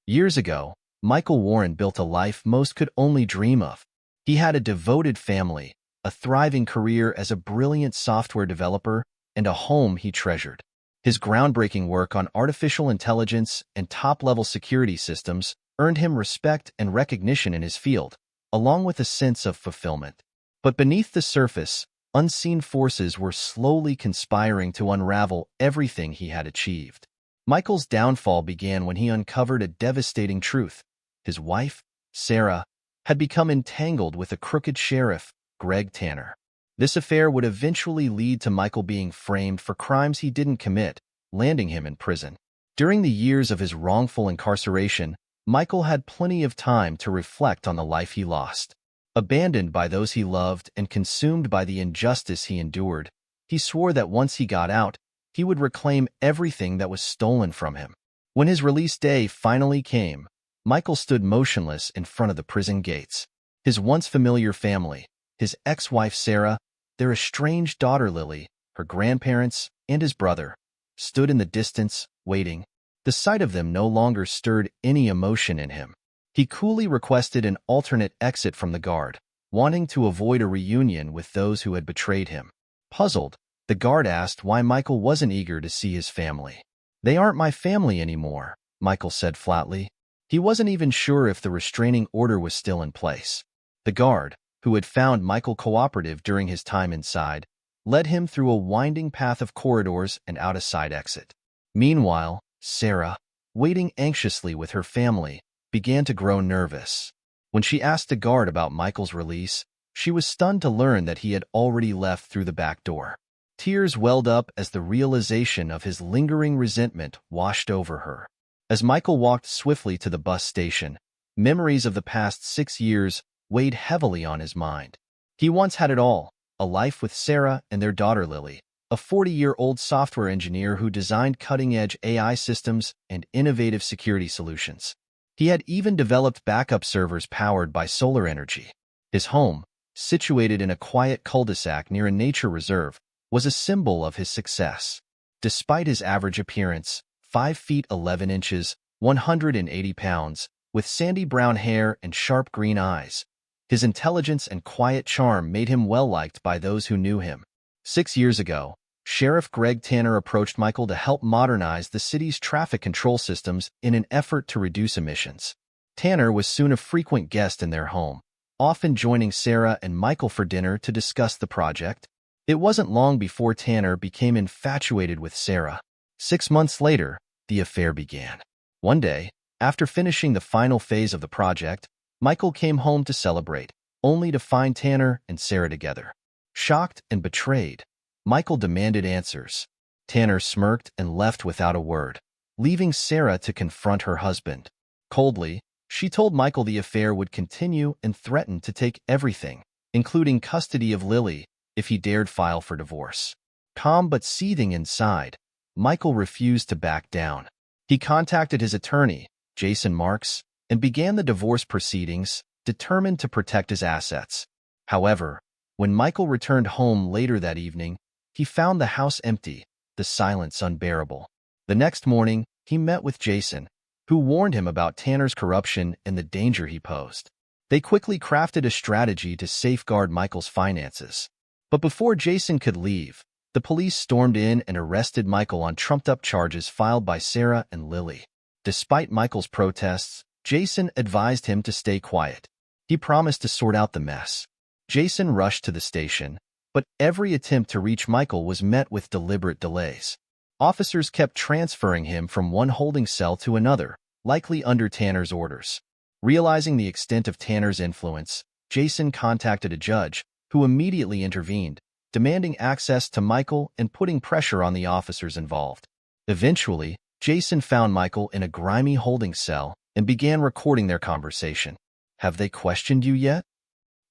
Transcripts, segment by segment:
Years ago, Michael Warren built a life most could only dream of. He had a devoted family, a thriving career as a brilliant software developer, and a home he treasured. His groundbreaking work on artificial intelligence and top-level security systems earned him respect and recognition in his field, along with a sense of fulfillment. But beneath the surface, unseen forces were slowly conspiring to unravel everything he had achieved. Michael's downfall began when he uncovered a devastating truth. His wife, Sarah, had become entangled with a crooked sheriff, Greg Tanner. This affair would eventually lead to Michael being framed for crimes he didn't commit, landing him in prison. During the years of his wrongful incarceration, Michael had plenty of time to reflect on the life he lost. Abandoned by those he loved and consumed by the injustice he endured, he swore that once he got out, he would reclaim everything that was stolen from him. When his release day finally came, Michael stood motionless in front of the prison gates. His once familiar family, his ex-wife Sarah, their estranged daughter Lily, her grandparents, and his brother, stood in the distance, waiting. The sight of them no longer stirred any emotion in him. He coolly requested an alternate exit from the guard, wanting to avoid a reunion with those who had betrayed him. Puzzled, the guard asked why Michael wasn't eager to see his family. "They aren't my family anymore," Michael said flatly. He wasn't even sure if the restraining order was still in place. The guard, who had found Michael cooperative during his time inside, led him through a winding path of corridors and out a side exit. Meanwhile, Sarah, waiting anxiously with her family, began to grow nervous. When she asked the guard about Michael's release, she was stunned to learn that he had already left through the back door. Tears welled up as the realization of his lingering resentment washed over her. As Michael walked swiftly to the bus station, memories of the past 6 years weighed heavily on his mind. He once had it all, a life with Sarah and their daughter Lily, a 40-year-old software engineer who designed cutting-edge AI systems and innovative security solutions. He had even developed backup servers powered by solar energy. His home, situated in a quiet cul-de-sac near a nature reserve, was a symbol of his success. Despite his average appearance, 5 feet 11 inches, 180 pounds, with sandy brown hair and sharp green eyes, his intelligence and quiet charm made him well-liked by those who knew him. 6 years ago, Sheriff Greg Tanner approached Michael to help modernize the city's traffic control systems in an effort to reduce emissions. Tanner was soon a frequent guest in their home, often joining Sarah and Michael for dinner to discuss the project. It wasn't long before Tanner became infatuated with Sarah. 6 months later, the affair began. One day, after finishing the final phase of the project, Michael came home to celebrate, only to find Tanner and Sarah together. Shocked and betrayed, Michael demanded answers. Tanner smirked and left without a word, leaving Sarah to confront her husband. Coldly, she told Michael the affair would continue and threatened to take everything, including custody of Lily, if he dared file for divorce. Calm but seething inside, Michael refused to back down. He contacted his attorney, Jason Marks, and began the divorce proceedings, determined to protect his assets. However, when Michael returned home later that evening, he found the house empty, the silence unbearable. The next morning, he met with Jason, who warned him about Tanner's corruption and the danger he posed. They quickly crafted a strategy to safeguard Michael's finances. But before Jason could leave, the police stormed in and arrested Michael on trumped-up charges filed by Sarah and Lily. Despite Michael's protests, Jason advised him to stay quiet. He promised to sort out the mess. Jason rushed to the station, but every attempt to reach Michael was met with deliberate delays. Officers kept transferring him from one holding cell to another, likely under Tanner's orders. Realizing the extent of Tanner's influence, Jason contacted a judge, who immediately intervened, demanding access to Michael and putting pressure on the officers involved. Eventually, Jason found Michael in a grimy holding cell and began recording their conversation. "Have they questioned you yet?"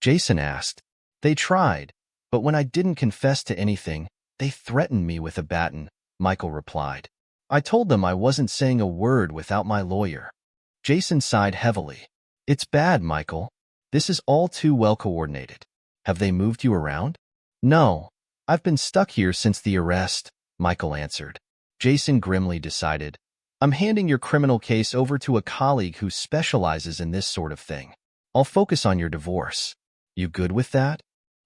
Jason asked. "They tried, but when I didn't confess to anything, they threatened me with a baton," Michael replied. "I told them I wasn't saying a word without my lawyer." Jason sighed heavily. "It's bad, Michael. This is all too well coordinated. Have they moved you around?" "No, I've been stuck here since the arrest," Michael answered. Jason grimly decided, I'm handing your criminal case over to a colleague who specializes in this sort of thing. I'll focus on your divorce. You good with that?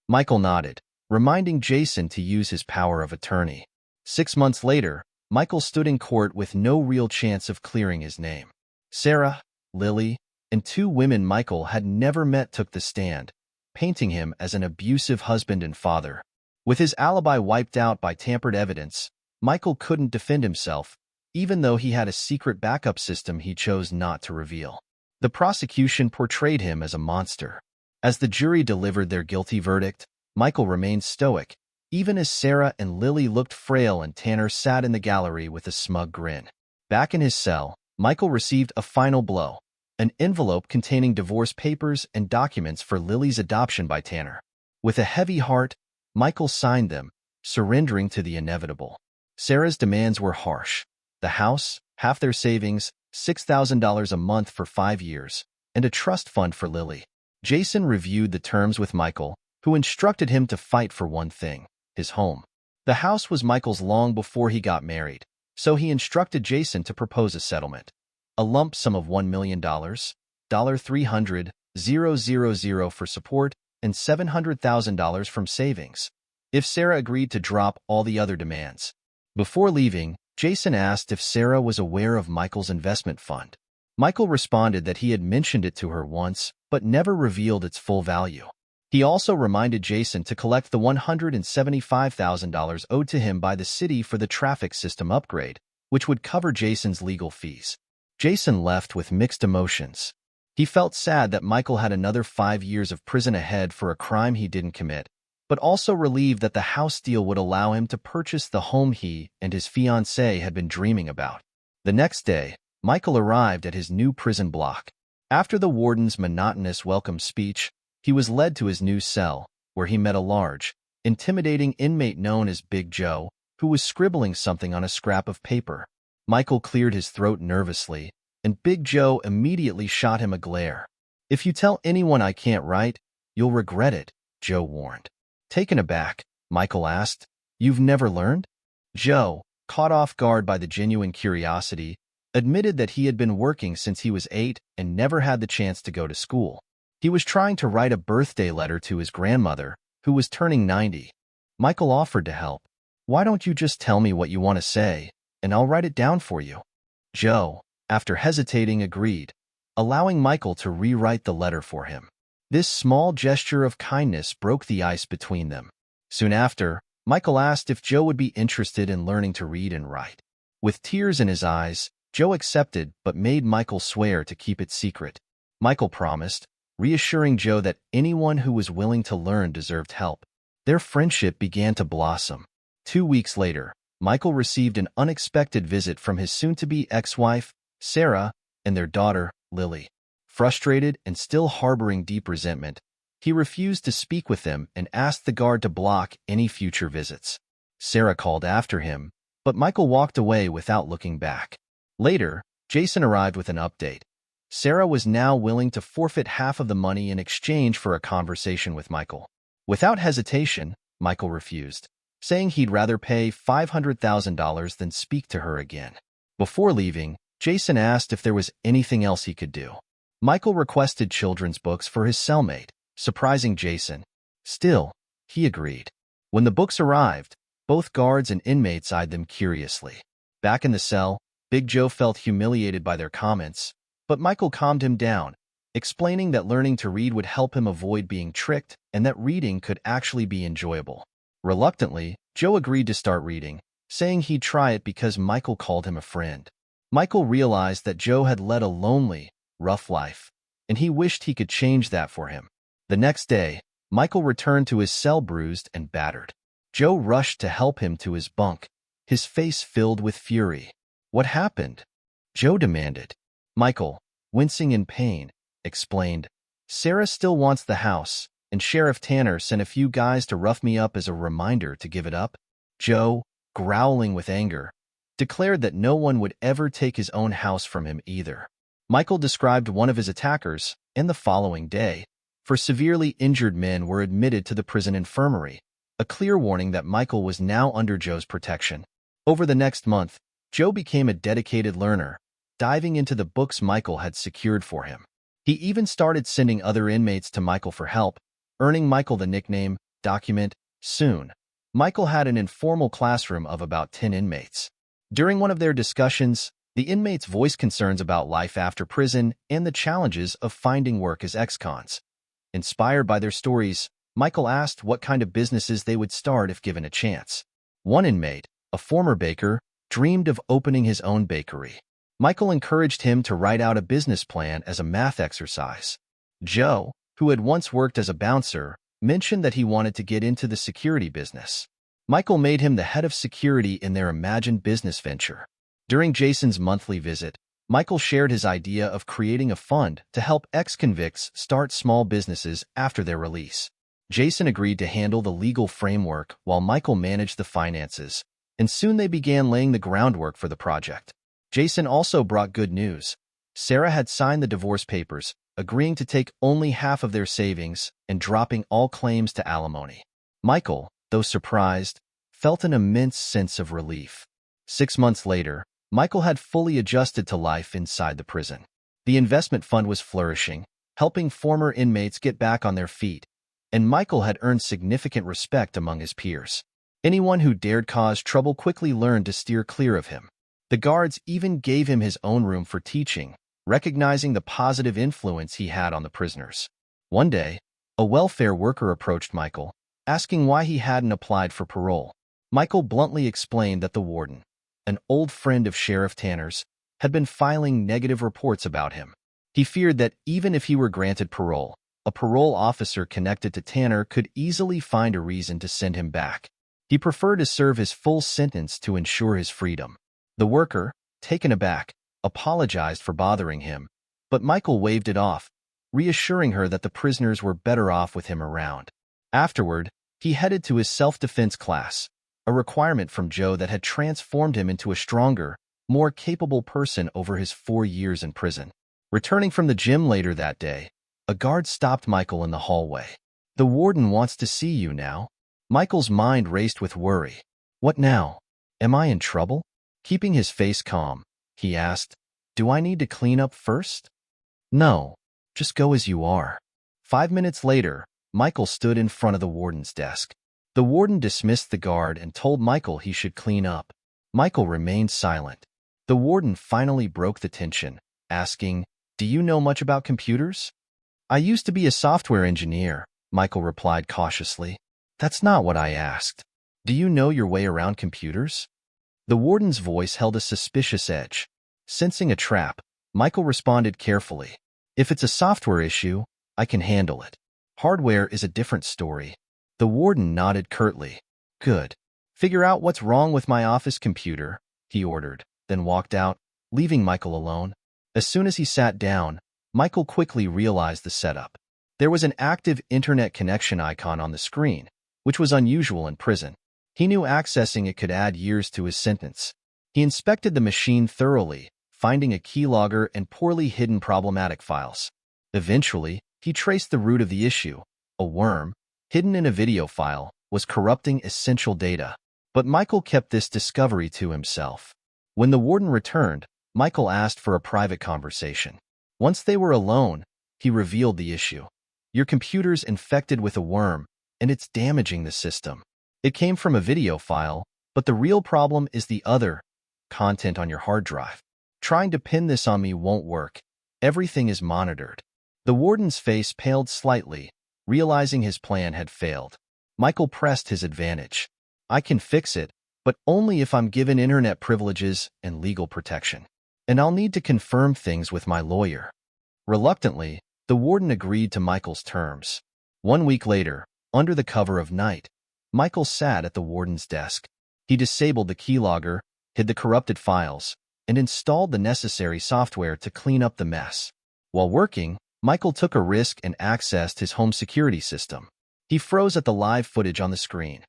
Michael nodded, reminding Jason to use his power of attorney. 6 months later, Michael stood in court with no real chance of clearing his name. Sarah, Lily, and 2 women Michael had never met took the stand, painting him as an abusive husband and father. With his alibi wiped out by tampered evidence, Michael couldn't defend himself, even though he had a secret backup system he chose not to reveal. The prosecution portrayed him as a monster. As the jury delivered their guilty verdict, Michael remained stoic, even as Sarah and Lily looked frail and Tanner sat in the gallery with a smug grin. Back in his cell, Michael received a final blow, an envelope containing divorce papers and documents for Lily's adoption by Tanner. With a heavy heart, Michael signed them, surrendering to the inevitable. Sarah's demands were harsh. The house, half their savings, $6,000 a month for 5 years, and a trust fund for Lily. Jason reviewed the terms with Michael, who instructed him to fight for one thing: his home. The house was Michael's long before he got married, so he instructed Jason to propose a settlement. A lump sum of $1 million, $300,000 for support, and $700,000 from savings, if Sarah agreed to drop all the other demands. Before leaving, Jason asked if Sarah was aware of Michael's investment fund. Michael responded that he had mentioned it to her once, but never revealed its full value. He also reminded Jason to collect the $175,000 owed to him by the city for the traffic system upgrade, which would cover Jason's legal fees. Jason left with mixed emotions. He felt sad that Michael had another 5 years of prison ahead for a crime he didn't commit, but also relieved that the house deal would allow him to purchase the home he and his fiancée had been dreaming about. The next day, Michael arrived at his new prison block. After the warden's monotonous welcome speech, he was led to his new cell, where he met a large, intimidating inmate known as Big Joe, who was scribbling something on a scrap of paper. Michael cleared his throat nervously, and Big Joe immediately shot him a glare. "If you tell anyone I can't write, you'll regret it," Joe warned. Taken aback, Michael asked, "You've never learned?" Joe, caught off guard by the genuine curiosity, admitted that he had been working since he was 8 and never had the chance to go to school. He was trying to write a birthday letter to his grandmother, who was turning 90. Michael offered to help. "Why don't you just tell me what you want to say, and I'll write it down for you?" Joe, after hesitating, agreed, allowing Michael to rewrite the letter for him. This small gesture of kindness broke the ice between them. Soon after, Michael asked if Joe would be interested in learning to read and write. With tears in his eyes, Joe accepted but made Michael swear to keep it secret. Michael promised, reassuring Joe that anyone who was willing to learn deserved help. Their friendship began to blossom. 2 weeks later, Michael received an unexpected visit from his soon-to-be ex-wife, Sarah, and their daughter, Lily. Frustrated and still harboring deep resentment, he refused to speak with them and asked the guard to block any future visits. Sarah called after him, but Michael walked away without looking back. Later, Jason arrived with an update. Sarah was now willing to forfeit half of the money in exchange for a conversation with Michael. Without hesitation, Michael refused, saying he'd rather pay $500,000 than speak to her again. Before leaving, Jason asked if there was anything else he could do. Michael requested children's books for his cellmate, surprising Jason. Still, he agreed. When the books arrived, both guards and inmates eyed them curiously. Back in the cell, Big Joe felt humiliated by their comments, but Michael calmed him down, explaining that learning to read would help him avoid being tricked and that reading could actually be enjoyable. Reluctantly, Joe agreed to start reading, saying he'd try it because Michael called him a friend. Michael realized that Joe had led a lonely, rough life, and he wished he could change that for him. The next day, Michael returned to his cell bruised and battered. Joe rushed to help him to his bunk, his face filled with fury. "What happened?" Joe demanded. Michael, wincing in pain, explained, "Sarah still wants the house, and Sheriff Tanner sent a few guys to rough me up as a reminder to give it up." Joe, growling with anger, declared that no one would ever take his own house from him either. Michael described one of his attackers, and the following day, 4 severely injured men were admitted to the prison infirmary, a clear warning that Michael was now under Joe's protection. Over the next month, Joe became a dedicated learner, diving into the books Michael had secured for him. He even started sending other inmates to Michael for help, earning Michael the nickname Document. Soon, Michael had an informal classroom of about 10 inmates. During one of their discussions, the inmates voiced concerns about life after prison and the challenges of finding work as ex-cons. Inspired by their stories, Michael asked what kind of businesses they would start if given a chance. One inmate, a former baker, dreamed of opening his own bakery. Michael encouraged him to write out a business plan as a math exercise. Joe, who had once worked as a bouncer, mentioned that he wanted to get into the security business. Michael made him the head of security in their imagined business venture. During Jason's monthly visit, Michael shared his idea of creating a fund to help ex-convicts start small businesses after their release. Jason agreed to handle the legal framework while Michael managed the finances, and soon they began laying the groundwork for the project. Jason also brought good news. Sarah had signed the divorce papers, agreeing to take only half of their savings and dropping all claims to alimony. Michael, though surprised, felt an immense sense of relief. 6 months later, Michael had fully adjusted to life inside the prison. The investment fund was flourishing, helping former inmates get back on their feet, and Michael had earned significant respect among his peers. Anyone who dared cause trouble quickly learned to steer clear of him. The guards even gave him his own room for teaching, recognizing the positive influence he had on the prisoners. One day, a welfare worker approached Michael, asking why he hadn't applied for parole. Michael bluntly explained that the warden, an old friend of Sheriff Tanner's, had been filing negative reports about him. He feared that even if he were granted parole, a parole officer connected to Tanner could easily find a reason to send him back. He preferred to serve his full sentence to ensure his freedom. The worker, taken aback, apologized for bothering him, but Michael waved it off, reassuring her that the prisoners were better off with him around. Afterward, he headed to his self-defense class, a requirement from Joe that had transformed him into a stronger, more capable person over his 4 years in prison. Returning from the gym later that day, a guard stopped Michael in the hallway. "The warden wants to see you now." Michael's mind raced with worry. "What now? Am I in trouble?" Keeping his face calm, he asked, "Do I need to clean up first?" "No, just go as you are." 5 minutes later, Michael stood in front of the warden's desk. The warden dismissed the guard and told Michael he should clean up. Michael remained silent. The warden finally broke the tension, asking, "Do you know much about computers?" "I used to be a software engineer," Michael replied cautiously. "That's not what I asked. Do you know your way around computers?" The warden's voice held a suspicious edge. Sensing a trap, Michael responded carefully, "If it's a software issue, I can handle it. Hardware is a different story." The warden nodded curtly. "Good. Figure out what's wrong with my office computer," he ordered, then walked out, leaving Michael alone. As soon as he sat down, Michael quickly realized the setup. There was an active internet connection icon on the screen, which was unusual in prison. He knew accessing it could add years to his sentence. He inspected the machine thoroughly, finding a keylogger and poorly hidden problematic files. Eventually, he traced the root of the issue. A worm, hidden in a video file, was corrupting essential data. But Michael kept this discovery to himself. When the warden returned, Michael asked for a private conversation. Once they were alone, he revealed the issue. "Your computer's infected with a worm, and it's damaging the system. It came from a video file, but the real problem is the other content on your hard drive. Trying to pin this on me won't work. Everything is monitored." The warden's face paled slightly, realizing his plan had failed. Michael pressed his advantage. "I can fix it, but only if I'm given internet privileges and legal protection. And I'll need to confirm things with my lawyer." Reluctantly, the warden agreed to Michael's terms. 1 week later, under the cover of night, Michael sat at the warden's desk. He disabled the keylogger, hid the corrupted files, and installed the necessary software to clean up the mess. While working, Michael took a risk and accessed his home security system. He froze at the live footage on the screen.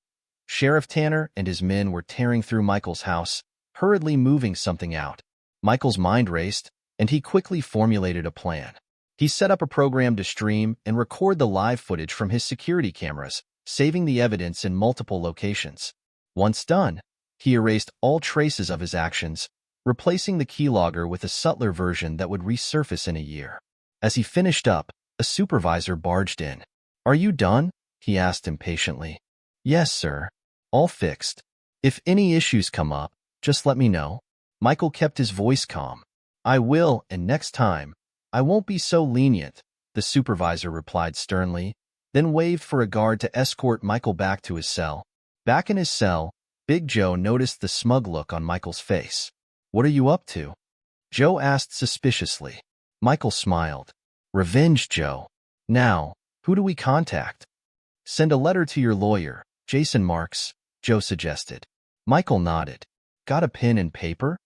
Sheriff Tanner and his men were tearing through Michael's house, hurriedly moving something out. Michael's mind raced, and he quickly formulated a plan. He set up a program to stream and record the live footage from his security cameras, saving the evidence in multiple locations. Once done, He erased all traces of his actions, replacing the keylogger with a subtler version that would resurface in a year. As he finished up, a supervisor barged in. "Are you done?" he asked impatiently. "Yes, sir. All fixed. If any issues come up, just let me know." Michael kept his voice calm. "I will, and next time, I won't be so lenient," the supervisor replied sternly, then waved for a guard to escort Michael back to his cell. Back in his cell, Big Joe noticed the smug look on Michael's face. "What are you up to?" Joe asked suspiciously. Michael smiled. "Revenge, Joe. Now, who do we contact?" "Send a letter to your lawyer, Jason Marks," Joe suggested. Michael nodded. "Got a pen and paper?"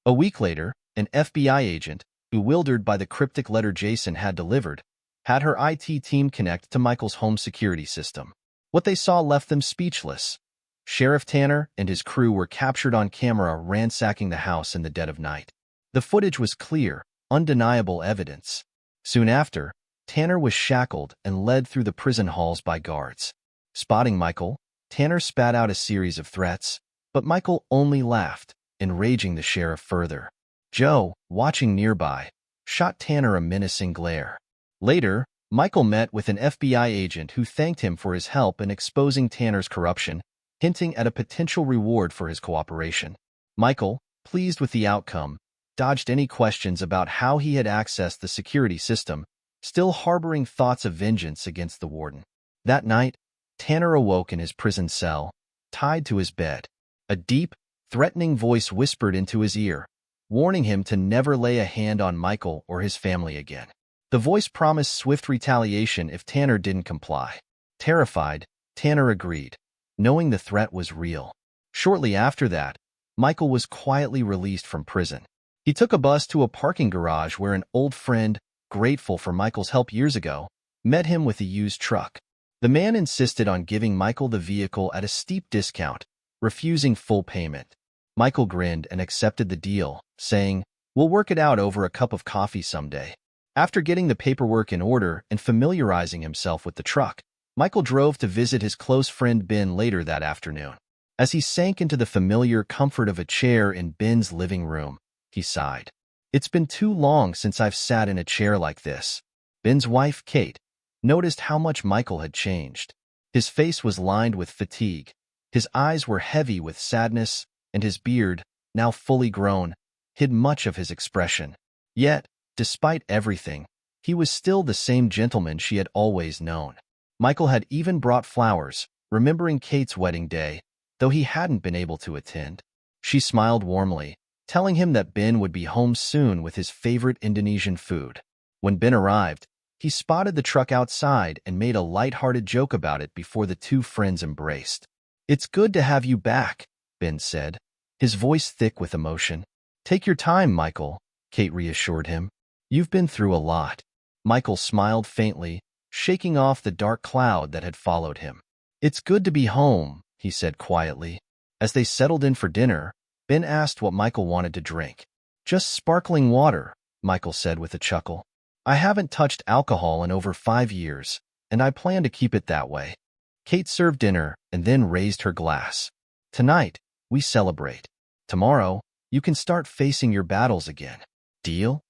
A week later, an FBI agent, bewildered by the cryptic letter Jason had delivered, had her IT team connect to Michael's home security system. What they saw left them speechless. Sheriff Tanner and his crew were captured on camera ransacking the house in the dead of night. The footage was clear, undeniable evidence. Soon after, Tanner was shackled and led through the prison halls by guards. Spotting Michael, Tanner spat out a series of threats, but Michael only laughed, enraging the sheriff further. Joe, watching nearby, shot Tanner a menacing glare. Later, Michael met with an FBI agent who thanked him for his help in exposing Tanner's corruption, hinting at a potential reward for his cooperation. Michael, pleased with the outcome, dodged any questions about how he had accessed the security system, still harboring thoughts of vengeance against the warden. That night, Tanner awoke in his prison cell, tied to his bed. A deep, threatening voice whispered into his ear, warning him to never lay a hand on Michael or his family again. The voice promised swift retaliation if Tanner didn't comply. Terrified, Tanner agreed, knowing the threat was real. Shortly after that, Michael was quietly released from prison. He took a bus to a parking garage where an old friend, grateful for Michael's help years ago, met him with a used truck. The man insisted on giving Michael the vehicle at a steep discount, refusing full payment. Michael grinned and accepted the deal, saying, "We'll work it out over a cup of coffee someday." After getting the paperwork in order and familiarizing himself with the truck, Michael drove to visit his close friend Ben later that afternoon. As he sank into the familiar comfort of a chair in Ben's living room, he sighed. "It's been too long since I've sat in a chair like this." Ben's wife, Kate, noticed how much Michael had changed. His face was lined with fatigue, his eyes were heavy with sadness, and his beard, now fully grown, hid much of his expression. Yet, despite everything, he was still the same gentleman she had always known. Michael had even brought flowers, remembering Kate's wedding day, though he hadn't been able to attend. She smiled warmly, telling him that Ben would be home soon with his favorite Indonesian food. When Ben arrived, he spotted the truck outside and made a light-hearted joke about it before the two friends embraced. "It's good to have you back," Ben said, his voice thick with emotion. "Take your time, Michael," Kate reassured him. "You've been through a lot." Michael smiled faintly, shaking off the dark cloud that had followed him. "It's good to be home," he said quietly. As they settled in for dinner, Ben asked what Michael wanted to drink. "Just sparkling water," Michael said with a chuckle. "I haven't touched alcohol in over 5 years, and I plan to keep it that way." Kate served dinner and then raised her glass. "Tonight, we celebrate. Tomorrow, you can start facing your battles again. Deal?"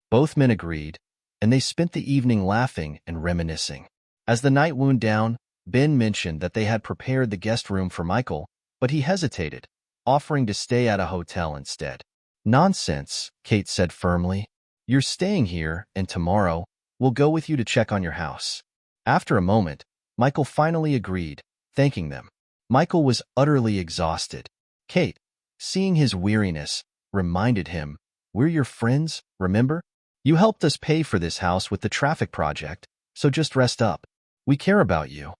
Both men agreed, and they spent the evening laughing and reminiscing. As the night wound down, Ben mentioned that they had prepared the guest room for Michael, but he hesitated, offering to stay at a hotel instead. "Nonsense," Kate said firmly. "You're staying here, and tomorrow, we'll go with you to check on your house." After a moment, Michael finally agreed, thanking them. Michael was utterly exhausted. Kate, seeing his weariness, reminded him, "We're your friends, remember? You helped us pay for this house with the traffic project, so just rest up. We care about you."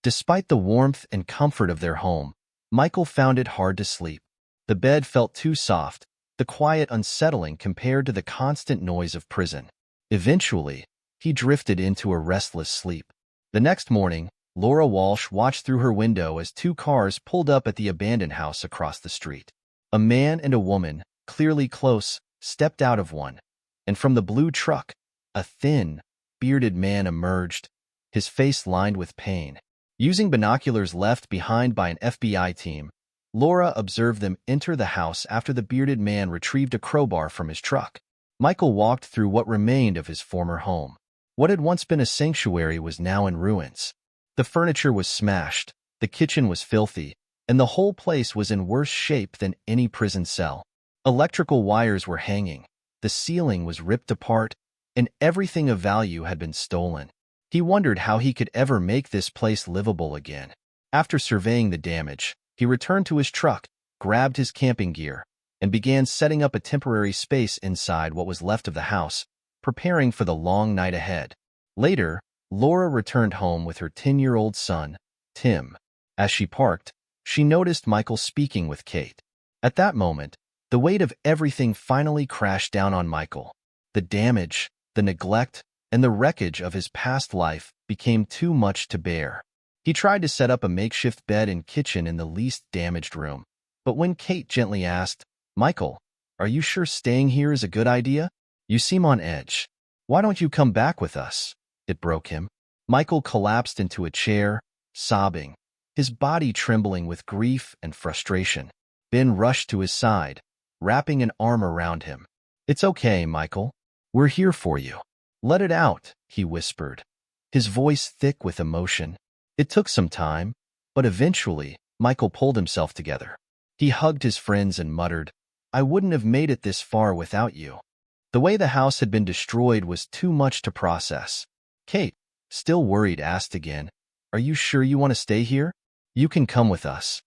Despite the warmth and comfort of their home, Michael found it hard to sleep. The bed felt too soft, the quiet unsettling compared to the constant noise of prison. Eventually, he drifted into a restless sleep. The next morning, Laura Walsh watched through her window as 2 cars pulled up at the abandoned house across the street. A man and a woman, clearly close, stepped out of one, and from the blue truck, a thin, bearded man emerged, his face lined with pain. Using binoculars left behind by an FBI team, Laura observed them enter the house after the bearded man retrieved a crowbar from his truck. Michael walked through what remained of his former home. What had once been a sanctuary was now in ruins. The furniture was smashed, the kitchen was filthy, and the whole place was in worse shape than any prison cell. Electrical wires were hanging, the ceiling was ripped apart, and everything of value had been stolen. He wondered how he could ever make this place livable again. After surveying the damage, he returned to his truck, grabbed his camping gear, and began setting up a temporary space inside what was left of the house, preparing for the long night ahead. Later, Laura returned home with her 10-year-old son, Tim. As she parked, she noticed Michael speaking with Kate. At that moment, the weight of everything finally crashed down on Michael. The damage, the neglect, and the wreckage of his past life became too much to bear. He tried to set up a makeshift bed and kitchen in the least damaged room. But when Kate gently asked, "Michael, are you sure staying here is a good idea? You seem on edge. Why don't you come back with us?" It broke him. Michael collapsed into a chair, sobbing, his body trembling with grief and frustration. Ben rushed to his side, wrapping an arm around him. "It's okay, Michael. We're here for you. Let it out," he whispered, his voice thick with emotion. It took some time, but eventually, Michael pulled himself together. He hugged his friends and muttered, "I wouldn't have made it this far without you." The way the house had been destroyed was too much to process. Kate, still worried, asked again, "Are you sure you want to stay here? You can come with us."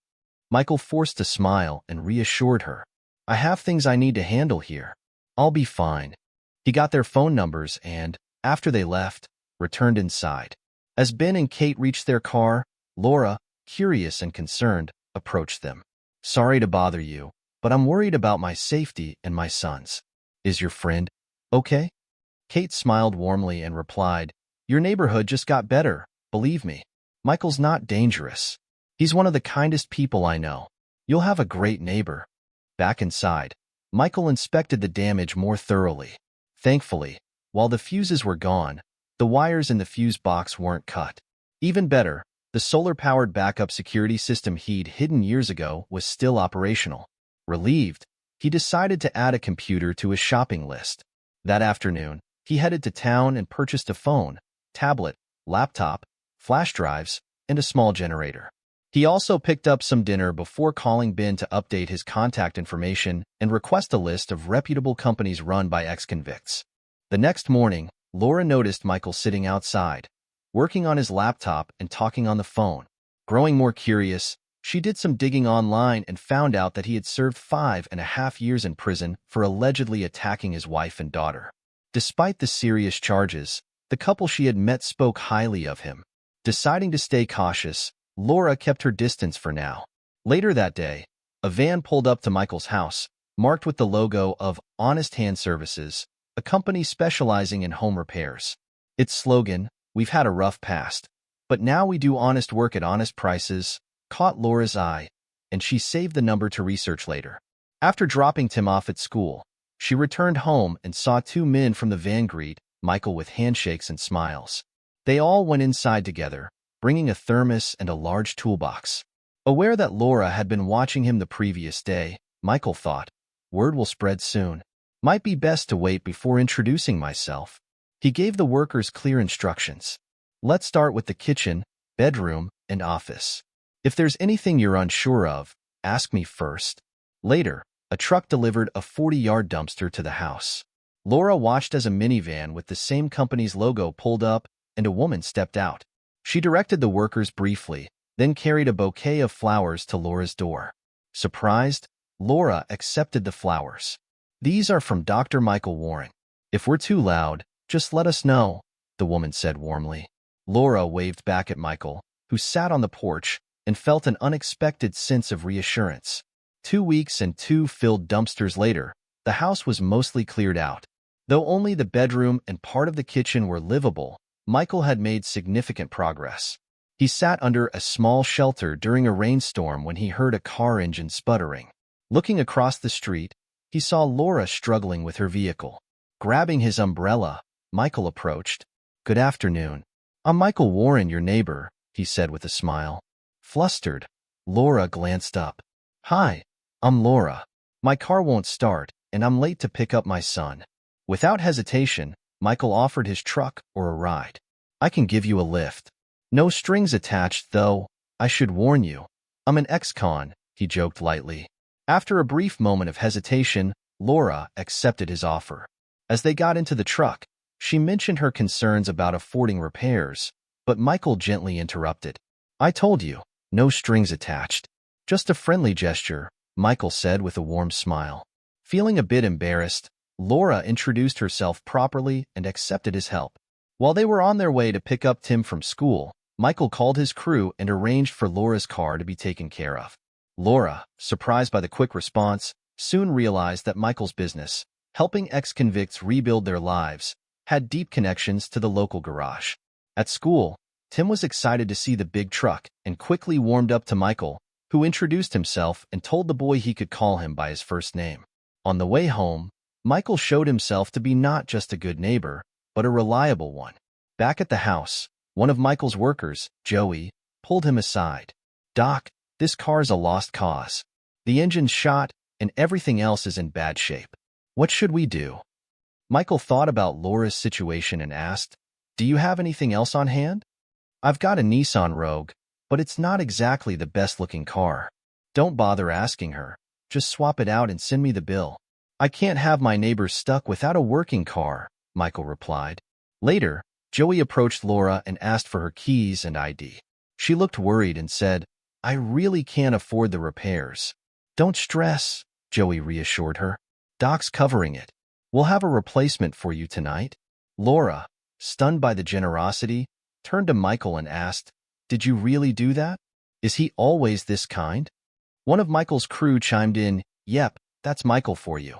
Michael forced a smile and reassured her, "I have things I need to handle here. I'll be fine." He got their phone numbers and, after they left, returned inside. As Ben and Kate reached their car, Laura, curious and concerned, approached them. "Sorry to bother you, but I'm worried about my safety and my son's. Is your friend okay?" Kate smiled warmly and replied, "Your neighborhood just got better, believe me. Michael's not dangerous. He's one of the kindest people I know. You'll have a great neighbor." Back inside, Michael inspected the damage more thoroughly. Thankfully, while the fuses were gone, the wires in the fuse box weren't cut. Even better, the solar-powered backup security system he'd hidden years ago was still operational. Relieved, he decided to add a computer to his shopping list. That afternoon, he headed to town and purchased a phone, tablet, laptop, flash drives, and a small generator. He also picked up some dinner before calling Ben to update his contact information and request a list of reputable companies run by ex-convicts. The next morning, Laura noticed Michael sitting outside, working on his laptop and talking on the phone. Growing more curious, she did some digging online and found out that he had served 5.5 years in prison for allegedly attacking his wife and daughter. Despite the serious charges, the couple she had met spoke highly of him. Deciding to stay cautious, Laura kept her distance for now. Later that day, a van pulled up to Michael's house, marked with the logo of Honest Hand Services, a company specializing in home repairs. Its slogan, "We've had a rough past, but now we do honest work at honest prices," caught Laura's eye, and she saved the number to research later. After dropping Tim off at school, she returned home and saw two men from the van greet Michael with handshakes and smiles. They all went inside together, bringing a thermos and a large toolbox. Aware that Laura had been watching him the previous day, Michael thought, "Word will spread soon. Might be best to wait before introducing myself." He gave the workers clear instructions. "Let's start with the kitchen, bedroom, and office. If there's anything you're unsure of, ask me first." Later, a truck delivered a 40-yard dumpster to the house. Laura watched as a minivan with the same company's logo pulled up and a woman stepped out. She directed the workers briefly, then carried a bouquet of flowers to Laura's door. Surprised, Laura accepted the flowers. "These are from Dr. Michael Warren. If we're too loud, just let us know," the woman said warmly. Laura waved back at Michael, who sat on the porch, and felt an unexpected sense of reassurance. 2 weeks and 2 filled dumpsters later, the house was mostly cleared out. Though only the bedroom and part of the kitchen were livable, Michael had made significant progress. He sat under a small shelter during a rainstorm when he heard a car engine sputtering. Looking across the street, he saw Laura struggling with her vehicle. Grabbing his umbrella, Michael approached. "Good afternoon. I'm Michael Warren, your neighbor," he said with a smile. Flustered, Laura glanced up. Hi, I'm Laura. My car won't start, and I'm late to pick up my son. Without hesitation, Michael offered his truck or a ride. I can give you a lift. No strings attached, though. I should warn you. I'm an ex-con, he joked lightly. After a brief moment of hesitation, Laura accepted his offer. As they got into the truck, she mentioned her concerns about affording repairs, but Michael gently interrupted. I told you, no strings attached. Just a friendly gesture, Michael said with a warm smile. Feeling a bit embarrassed, Laura introduced herself properly and accepted his help. While they were on their way to pick up Tim from school, Michael called his crew and arranged for Laura's car to be taken care of. Laura, surprised by the quick response, soon realized that Michael's business, helping ex-convicts rebuild their lives, had deep connections to the local garage. At school, Tim was excited to see the big truck and quickly warmed up to Michael, who introduced himself and told the boy he could call him by his first name. On the way home, Michael showed himself to be not just a good neighbor, but a reliable one. Back at the house, one of Michael's workers, Joey, pulled him aside. Doc, this car's a lost cause. The engine's shot, and everything else is in bad shape. What should we do? Michael thought about Laura's situation and asked, Do you have anything else on hand? I've got a Nissan Rogue, but it's not exactly the best-looking car. Don't bother asking her. Just swap it out and send me the bill. I can't have my neighbors stuck without a working car, Michael replied. Later, Joey approached Laura and asked for her keys and ID. She looked worried and said, I really can't afford the repairs. Don't stress, Joey reassured her. Doc's covering it. We'll have a replacement for you tonight. Laura, stunned by the generosity, turned to Michael and asked, Did you really do that? Is he always this kind? One of Michael's crew chimed in, Yep, that's Michael for you.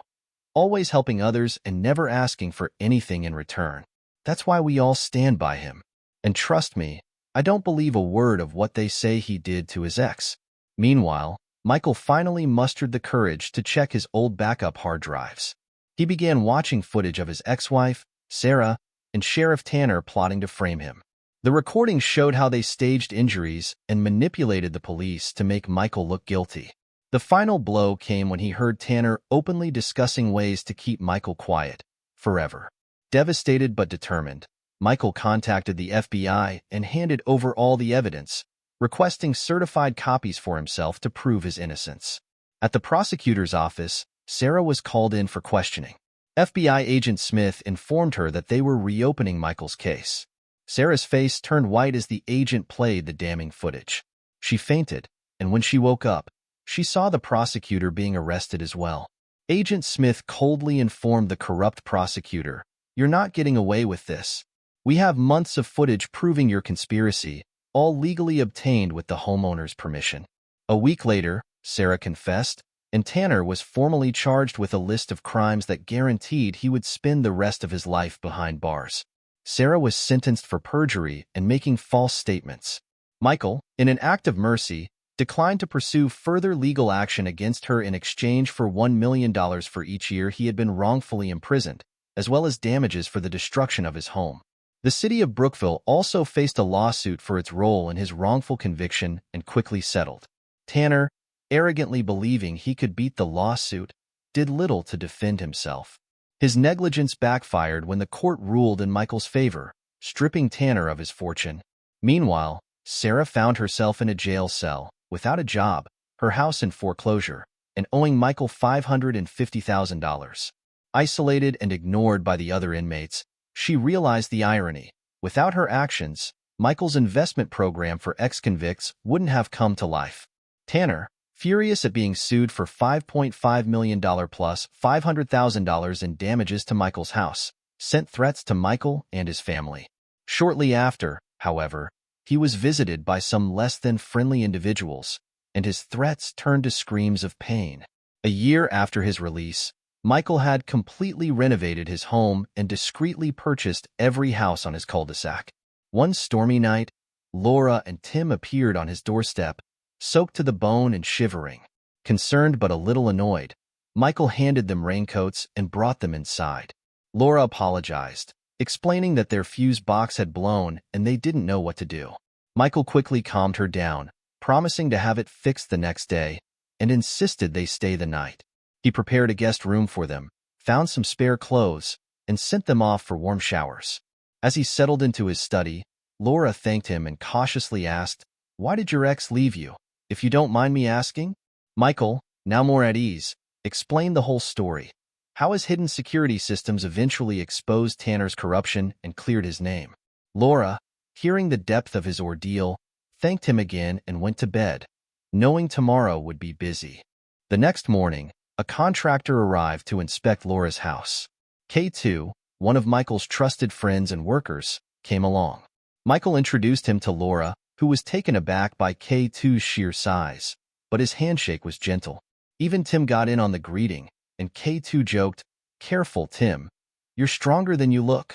Always helping others and never asking for anything in return. That's why we all stand by him. And trust me, I don't believe a word of what they say he did to his ex. Meanwhile, Michael finally mustered the courage to check his old backup hard drives. He began watching footage of his ex-wife, Sarah, and Sheriff Tanner plotting to frame him. The recordings showed how they staged injuries and manipulated the police to make Michael look guilty. The final blow came when he heard Tanner openly discussing ways to keep Michael quiet, forever. Devastated but determined, Michael contacted the FBI and handed over all the evidence, requesting certified copies for himself to prove his innocence. At the prosecutor's office, Sarah was called in for questioning. FBI agent Smith informed her that they were reopening Michael's case. Sarah's face turned white as the agent played the damning footage. She fainted, and when she woke up, she saw the prosecutor being arrested as well. Agent Smith coldly informed the corrupt prosecutor, You're not getting away with this. We have months of footage proving your conspiracy, all legally obtained with the homeowner's permission. A week later, Sarah confessed, and Tanner was formally charged with a list of crimes that guaranteed he would spend the rest of his life behind bars. Sarah was sentenced for perjury and making false statements. Michael, in an act of mercy, declined to pursue further legal action against her in exchange for $1 million for each year he had been wrongfully imprisoned, as well as damages for the destruction of his home. The city of Brookville also faced a lawsuit for its role in his wrongful conviction and quickly settled. Tanner, arrogantly believing he could beat the lawsuit, did little to defend himself. His negligence backfired when the court ruled in Michael's favor, stripping Tanner of his fortune. Meanwhile, Sarah found herself in a jail cell, without a job, her house in foreclosure, and owing Michael $550,000. Isolated and ignored by the other inmates, she realized the irony. Without her actions, Michael's investment program for ex-convicts wouldn't have come to life. Tanner, furious at being sued for $5.5 million plus $500,000 in damages to Michael's house, sent threats to Michael and his family. Shortly after, however, he was visited by some less than friendly individuals, and his threats turned to screams of pain. A year after his release, Michael had completely renovated his home and discreetly purchased every house on his cul-de-sac. One stormy night, Laura and Tim appeared on his doorstep, soaked to the bone and shivering. Concerned but a little annoyed, Michael handed them raincoats and brought them inside. Laura apologized, explaining that their fuse box had blown and they didn't know what to do. Michael quickly calmed her down, promising to have it fixed the next day, and insisted they stay the night. He prepared a guest room for them, found some spare clothes, and sent them off for warm showers. As he settled into his study, Laura thanked him and cautiously asked, "Why did your ex leave you, if you don't mind me asking?" Michael, now more at ease, explained the whole story. How his hidden security systems eventually exposed Tanner's corruption and cleared his name. Laura, hearing the depth of his ordeal, thanked him again and went to bed, knowing tomorrow would be busy. The next morning, a contractor arrived to inspect Laura's house. K2, one of Michael's trusted friends and workers, came along. Michael introduced him to Laura, who was taken aback by K2's sheer size, but his handshake was gentle. Even Tim got in on the greeting, and K2 joked, "Careful, Tim. You're stronger than you look."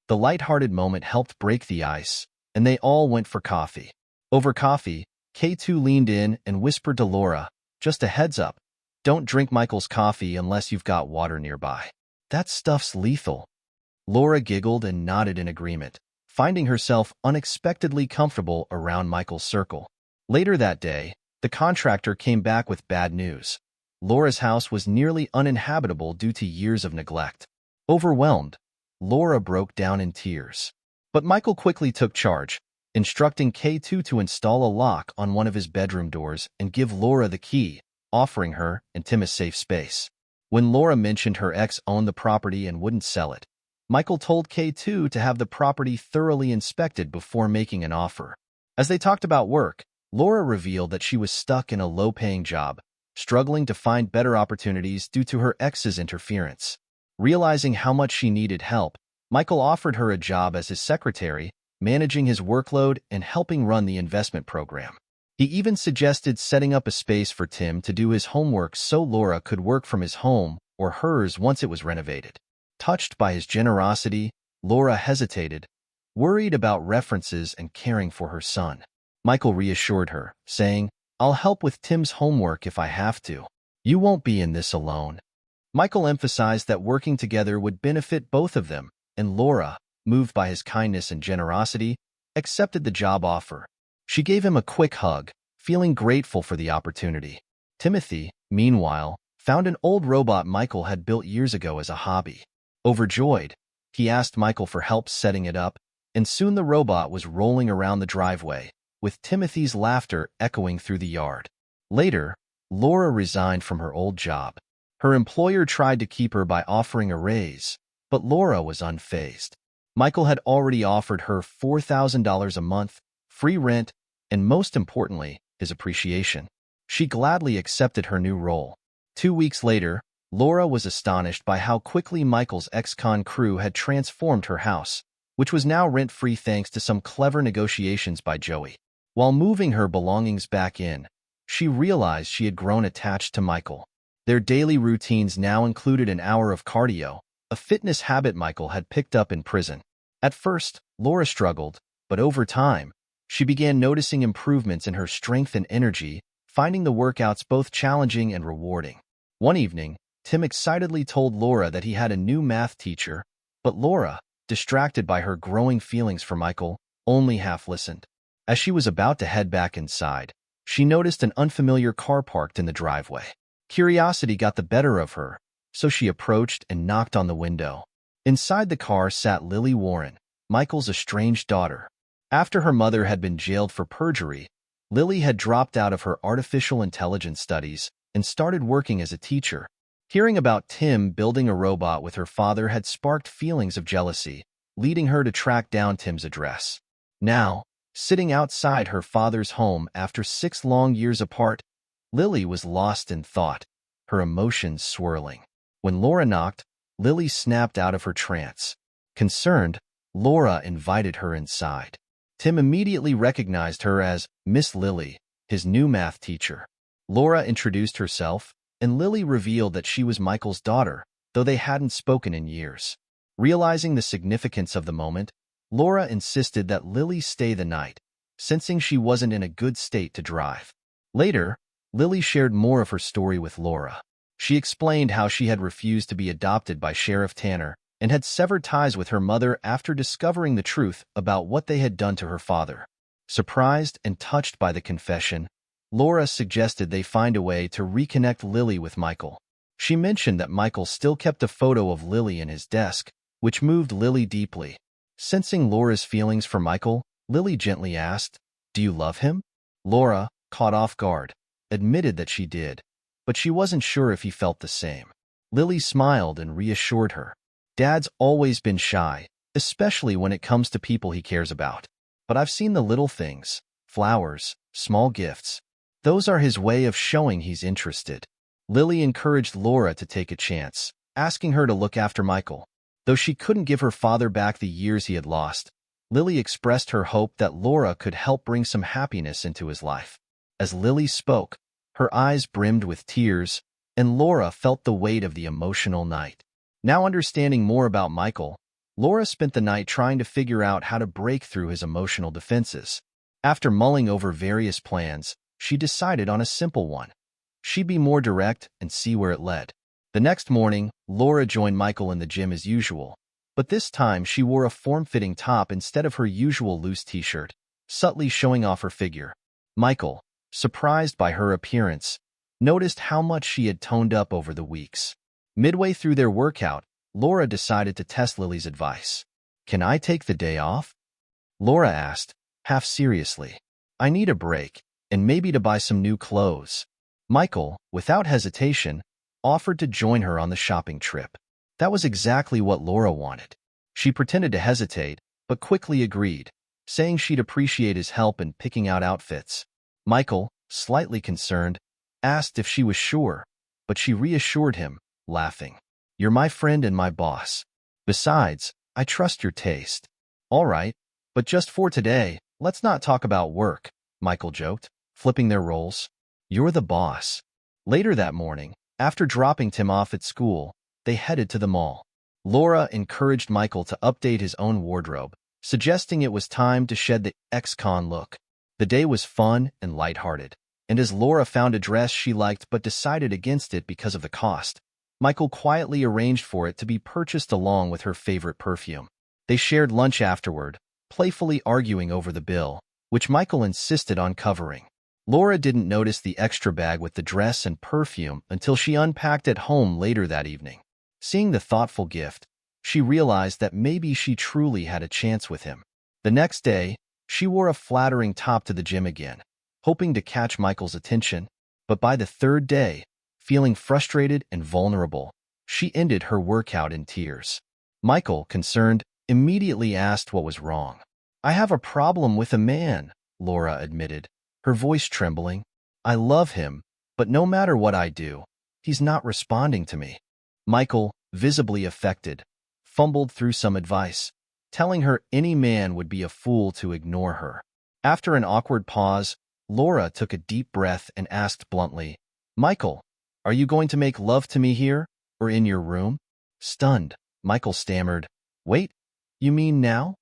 The light-hearted moment helped break the ice, and they all went for coffee. Over coffee, K2 leaned in and whispered to Laura, "Just a heads up, don't drink Michael's coffee unless you've got water nearby. That stuff's lethal." Laura giggled and nodded in agreement, finding herself unexpectedly comfortable around Michael's circle. Later that day, the contractor came back with bad news. Laura's house was nearly uninhabitable due to years of neglect. Overwhelmed, Laura broke down in tears. But Michael quickly took charge, instructing K2 to install a lock on one of his bedroom doors and give Laura the key, offering her and Tim a safe space. When Laura mentioned her ex owned the property and wouldn't sell it, Michael told K2 to have the property thoroughly inspected before making an offer. As they talked about work, Laura revealed that she was stuck in a low-paying job, struggling to find better opportunities due to her ex's interference. Realizing how much she needed help, Michael offered her a job as his secretary, managing his workload and helping run the investment program. He even suggested setting up a space for Tim to do his homework so Laura could work from his home or hers once it was renovated. Touched by his generosity, Laura hesitated, worried about references and caring for her son. Michael reassured her, saying, "I'll help with Tim's homework if I have to. You won't be in this alone." Michael emphasized that working together would benefit both of them, and Laura, moved by his kindness and generosity, accepted the job offer. She gave him a quick hug, feeling grateful for the opportunity. Timothy, meanwhile, found an old robot Michael had built years ago as a hobby. Overjoyed, he asked Michael for help setting it up, and soon the robot was rolling around the driveway, with Timothy's laughter echoing through the yard. Later, Laura resigned from her old job. Her employer tried to keep her by offering a raise, but Laura was unfazed. Michael had already offered her $4,000 a month, free rent, and most importantly, his appreciation. She gladly accepted her new role. 2 weeks later, Laura was astonished by how quickly Michael's ex-con crew had transformed her house, which was now rent-free thanks to some clever negotiations by Joey. While moving her belongings back in, she realized she had grown attached to Michael. Their daily routines now included an hour of cardio, a fitness habit Michael had picked up in prison. At first, Laura struggled, but over time, she began noticing improvements in her strength and energy, finding the workouts both challenging and rewarding. One evening, Tim excitedly told Laura that he had a new math teacher, but Laura, distracted by her growing feelings for Michael, only half listened. As she was about to head back inside, she noticed an unfamiliar car parked in the driveway. Curiosity got the better of her, so she approached and knocked on the window. Inside the car sat Lily Warren, Michael's estranged daughter. After her mother had been jailed for perjury, Lily had dropped out of her artificial intelligence studies and started working as a teacher. Hearing about Tim building a robot with her father had sparked feelings of jealousy, leading her to track down Tim's address. Now, sitting outside her father's home after 6 long years apart, Lily was lost in thought, her emotions swirling. When Laura knocked, Lily snapped out of her trance. Concerned, Laura invited her inside. Tim immediately recognized her as Miss Lily, his new math teacher. Laura introduced herself, and Lily revealed that she was Michael's daughter, though they hadn't spoken in years. Realizing the significance of the moment, Laura insisted that Lily stay the night, sensing she wasn't in a good state to drive. Later, Lily shared more of her story with Laura. She explained how she had refused to be adopted by Sheriff Tanner and had severed ties with her mother after discovering the truth about what they had done to her father. Surprised and touched by the confession, Laura suggested they find a way to reconnect Lily with Michael. She mentioned that Michael still kept a photo of Lily in his desk, which moved Lily deeply. Sensing Laura's feelings for Michael, Lily gently asked, "Do you love him?" Laura, caught off guard, admitted that she did, but she wasn't sure if he felt the same. Lily smiled and reassured her. "Dad's always been shy, especially when it comes to people he cares about. But I've seen the little things, flowers, small gifts. Those are his way of showing he's interested." Lily encouraged Laura to take a chance, asking her to look after Michael. Though she couldn't give her father back the years he had lost, Lily expressed her hope that Laura could help bring some happiness into his life. As Lily spoke, her eyes brimmed with tears, and Laura felt the weight of the emotional night. Now understanding more about Michael, Laura spent the night trying to figure out how to break through his emotional defenses. After mulling over various plans, she decided on a simple one. She'd be more direct and see where it led. The next morning, Laura joined Michael in the gym as usual, but this time she wore a form-fitting top instead of her usual loose t-shirt, subtly showing off her figure. Michael, surprised by her appearance, noticed how much she had toned up over the weeks. Midway through their workout, Laura decided to test Lily's advice. "Can I take the day off?" Laura asked, half seriously. "I need a break, and maybe to buy some new clothes." Michael, without hesitation, offered to join her on the shopping trip. That was exactly what Laura wanted. She pretended to hesitate, but quickly agreed, saying she'd appreciate his help in picking out outfits. Michael, slightly concerned, asked if she was sure, but she reassured him, laughing. "You're my friend and my boss. Besides, I trust your taste." "All right, but just for today, let's not talk about work," Michael joked, flipping their roles. "You're the boss." Later that morning, after dropping Tim off at school, they headed to the mall. Laura encouraged Michael to update his own wardrobe, suggesting it was time to shed the ex-con look. The day was fun and lighthearted, and as Laura found a dress she liked but decided against it because of the cost, Michael quietly arranged for it to be purchased along with her favorite perfume. They shared lunch afterward, playfully arguing over the bill, which Michael insisted on covering. Laura didn't notice the extra bag with the dress and perfume until she unpacked at home later that evening. Seeing the thoughtful gift, she realized that maybe she truly had a chance with him. The next day, she wore a flattering top to the gym again, hoping to catch Michael's attention, but by the third day, feeling frustrated and vulnerable, she ended her workout in tears. Michael, concerned, immediately asked what was wrong. "I have a problem with a man," Laura admitted, her voice trembling. "I love him, but no matter what I do, he's not responding to me." Michael, visibly affected, fumbled through some advice, telling her any man would be a fool to ignore her. After an awkward pause, Laura took a deep breath and asked bluntly, "Michael, are you going to make love to me here, or in your room?" Stunned, Michael stammered, "Wait, you mean now?"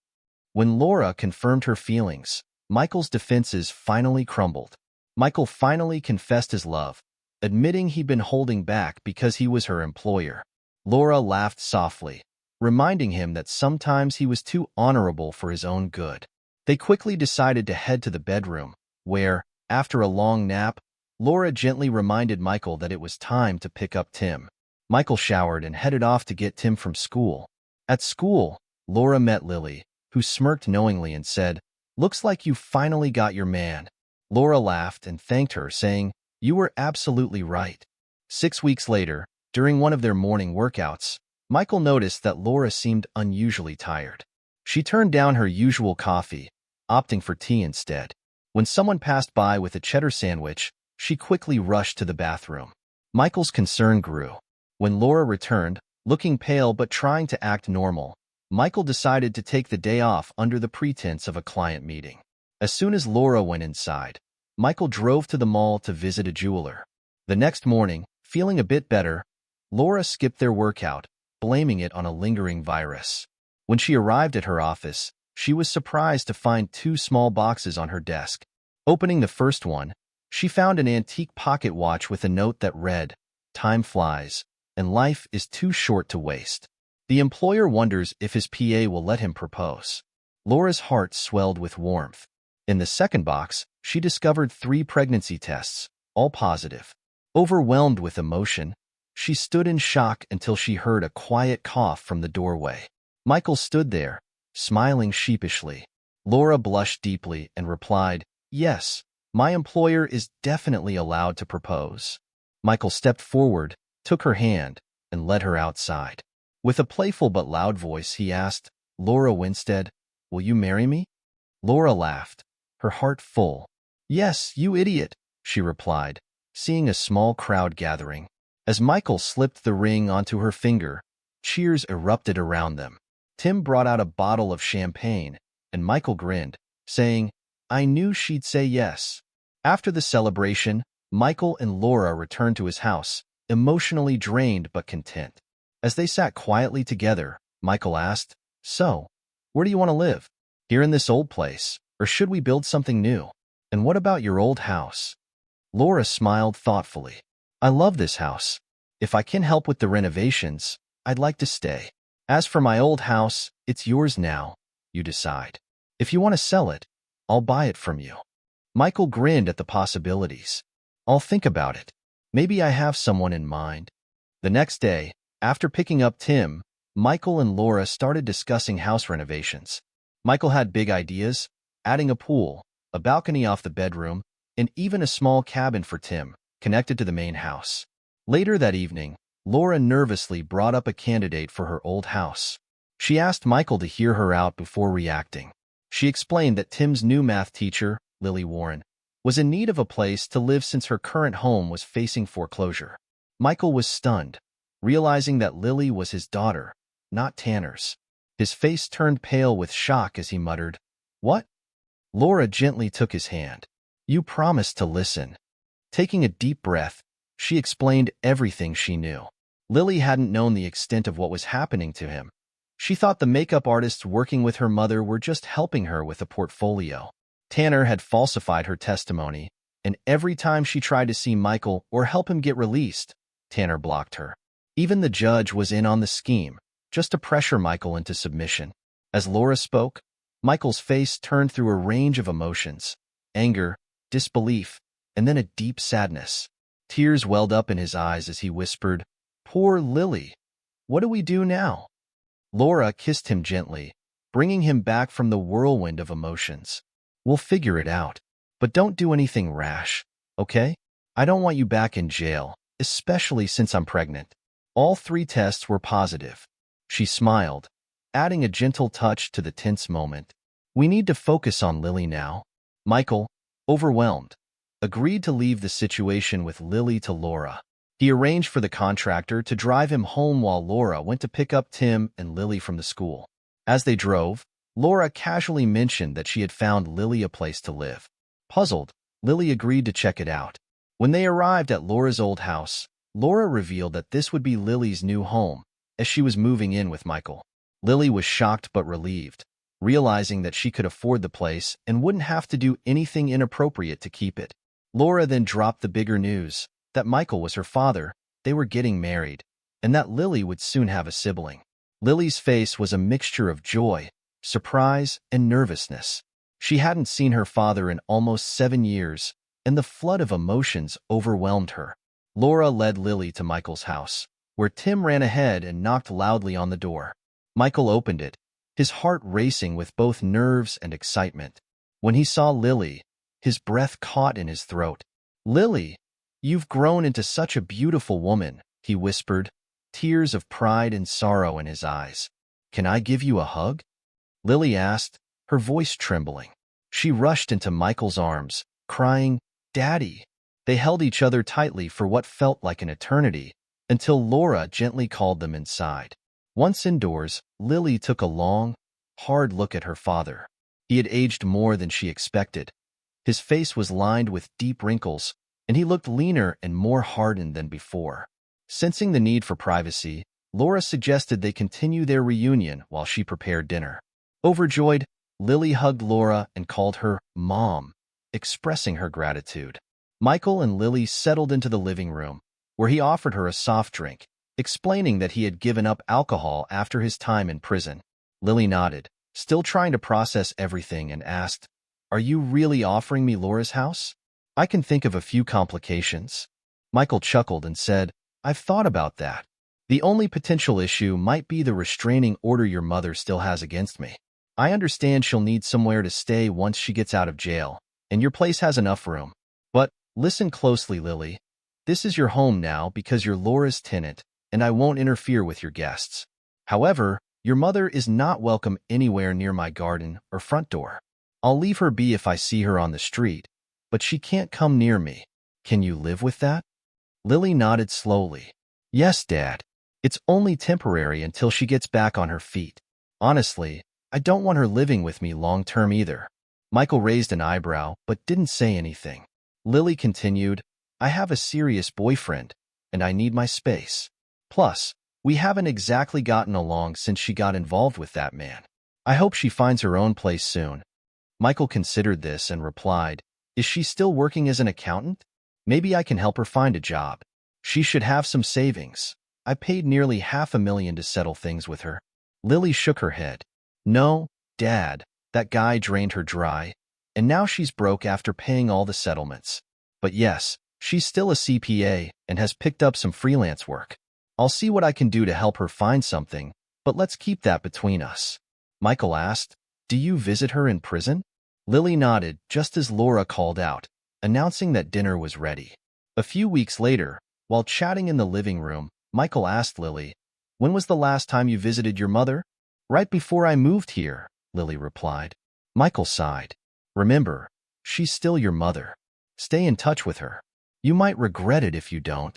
When Laura confirmed her feelings, Michael's defenses finally crumbled. Michael finally confessed his love, admitting he'd been holding back because he was her employer. Laura laughed softly, reminding him that sometimes he was too honorable for his own good. They quickly decided to head to the bedroom, where, after a long nap, Laura gently reminded Michael that it was time to pick up Tim. Michael showered and headed off to get Tim from school. At school, Laura met Lily, who smirked knowingly and said, "Looks like you finally got your man." Laura laughed and thanked her, saying, "You were absolutely right." 6 weeks later, during one of their morning workouts, Michael noticed that Laura seemed unusually tired. She turned down her usual coffee, opting for tea instead. When someone passed by with a cheddar sandwich, she quickly rushed to the bathroom. Michael's concern grew. When Laura returned, looking pale but trying to act normal, Michael decided to take the day off under the pretense of a client meeting. As soon as Laura went inside, Michael drove to the mall to visit a jeweler. The next morning, feeling a bit better, Laura skipped their workout, blaming it on a lingering virus. When she arrived at her office, she was surprised to find 2 small boxes on her desk. Opening the first one, she found an antique pocket watch with a note that read, "Time flies, and life is too short to waste." The employer wonders if his PA will let him propose. Laura's heart swelled with warmth. In the second box, she discovered 3 pregnancy tests, all positive. Overwhelmed with emotion, she stood in shock until she heard a quiet cough from the doorway. Michael stood there, smiling sheepishly. Laura blushed deeply and replied, "Yes, my employer is definitely allowed to propose." Michael stepped forward, took her hand, and led her outside. With a playful but loud voice, he asked, "Laura Winstead, will you marry me?" Laura laughed, her heart full. "Yes, you idiot," she replied, seeing a small crowd gathering. As Michael slipped the ring onto her finger, cheers erupted around them. Tim brought out a bottle of champagne, and Michael grinned, saying, "I knew she'd say yes." After the celebration, Michael and Laura returned to his house, emotionally drained but content. As they sat quietly together, Michael asked, "So, where do you want to live? Here in this old place, or should we build something new? And what about your old house?" Laura smiled thoughtfully. "I love this house. If I can help with the renovations, I'd like to stay. As for my old house, it's yours now. You decide. If you want to sell it, I'll buy it from you." Michael grinned at the possibilities. "I'll think about it. Maybe I have someone in mind." The next day, after picking up Tim, Michael and Laura started discussing house renovations. Michael had big ideas, adding a pool, a balcony off the bedroom, and even a small cabin for Tim, connected to the main house. Later that evening, Laura nervously brought up a candidate for her old house. She asked Michael to hear her out before reacting. She explained that Tim's new math teacher, Lily Warren, was in need of a place to live since her current home was facing foreclosure. Michael was stunned, realizing that Lily was his daughter, not Tanner's. His face turned pale with shock as he muttered, "What?" Laura gently took his hand. "You promised to listen." Taking a deep breath, she explained everything she knew. Lily hadn't known the extent of what was happening to him. She thought the makeup artists working with her mother were just helping her with a portfolio. Tanner had falsified her testimony, and every time she tried to see Michael or help him get released, Tanner blocked her. Even the judge was in on the scheme, just to pressure Michael into submission. As Laura spoke, Michael's face turned through a range of emotions: anger, disbelief, and then a deep sadness. Tears welled up in his eyes as he whispered, "Poor Lily. What do we do now?" Laura kissed him gently, bringing him back from the whirlwind of emotions. "We'll figure it out. But don't do anything rash, okay? I don't want you back in jail, especially since I'm pregnant." All 3 tests were positive. She smiled, adding a gentle touch to the tense moment. "We need to focus on Lily now." Michael, overwhelmed, agreed to leave the situation with Lily to Laura. He arranged for the contractor to drive him home while Laura went to pick up Tim and Lily from the school. As they drove, Laura casually mentioned that she had found Lily a place to live. Puzzled, Lily agreed to check it out. When they arrived at Laura's old house, Laura revealed that this would be Lily's new home, as she was moving in with Michael. Lily was shocked but relieved, realizing that she could afford the place and wouldn't have to do anything inappropriate to keep it. Laura then dropped the bigger news, that Michael was her father, they were getting married, and that Lily would soon have a sibling. Lily's face was a mixture of joy, surprise, and nervousness. She hadn't seen her father in almost 7 years, and the flood of emotions overwhelmed her. Laura led Lily to Michael's house, where Tim ran ahead and knocked loudly on the door. Michael opened it, his heart racing with both nerves and excitement. When he saw Lily, his breath caught in his throat. "Lily, you've grown into such a beautiful woman," he whispered, tears of pride and sorrow in his eyes. "Can I give you a hug?" Lily asked, her voice trembling. She rushed into Michael's arms, crying, "Daddy." They held each other tightly for what felt like an eternity, until Laura gently called them inside. Once indoors, Lily took a long, hard look at her father. He had aged more than she expected. His face was lined with deep wrinkles, and he looked leaner and more hardened than before. Sensing the need for privacy, Laura suggested they continue their reunion while she prepared dinner. Overjoyed, Lily hugged Laura and called her Mom, expressing her gratitude. Michael and Lily settled into the living room, where he offered her a soft drink, explaining that he had given up alcohol after his time in prison. Lily nodded, still trying to process everything, and asked, Are you really offering me Laura's house? I can think of a few complications. Michael chuckled and said, I've thought about that. The only potential issue might be the restraining order your mother still has against me. I understand she'll need somewhere to stay once she gets out of jail, and your place has enough room. But listen closely, Lily. This is your home now because you're Laura's tenant, and I won't interfere with your guests. However, your mother is not welcome anywhere near my garden or front door. I'll leave her be if I see her on the street, but she can't come near me. Can you live with that? Lily nodded slowly. Yes, Dad. It's only temporary until she gets back on her feet. Honestly, I don't want her living with me long-term either. Michael raised an eyebrow, but didn't say anything. Lily continued, I have a serious boyfriend, and I need my space. Plus, we haven't exactly gotten along since she got involved with that man. I hope she finds her own place soon. Michael considered this and replied, Is she still working as an accountant? Maybe I can help her find a job. She should have some savings. I paid nearly $500,000 to settle things with her. Lily shook her head. No, Dad, that guy drained her dry, and now she's broke after paying all the settlements. But yes, she's still a CPA and has picked up some freelance work. I'll see what I can do to help her find something, but let's keep that between us. Michael asked, Do you visit her in prison? Lily nodded just as Laura called out, announcing that dinner was ready. A few weeks later, while chatting in the living room, Michael asked Lily, When was the last time you visited your mother? Right before I moved here, Lily replied. Michael sighed. Remember, she's still your mother. Stay in touch with her. You might regret it if you don't.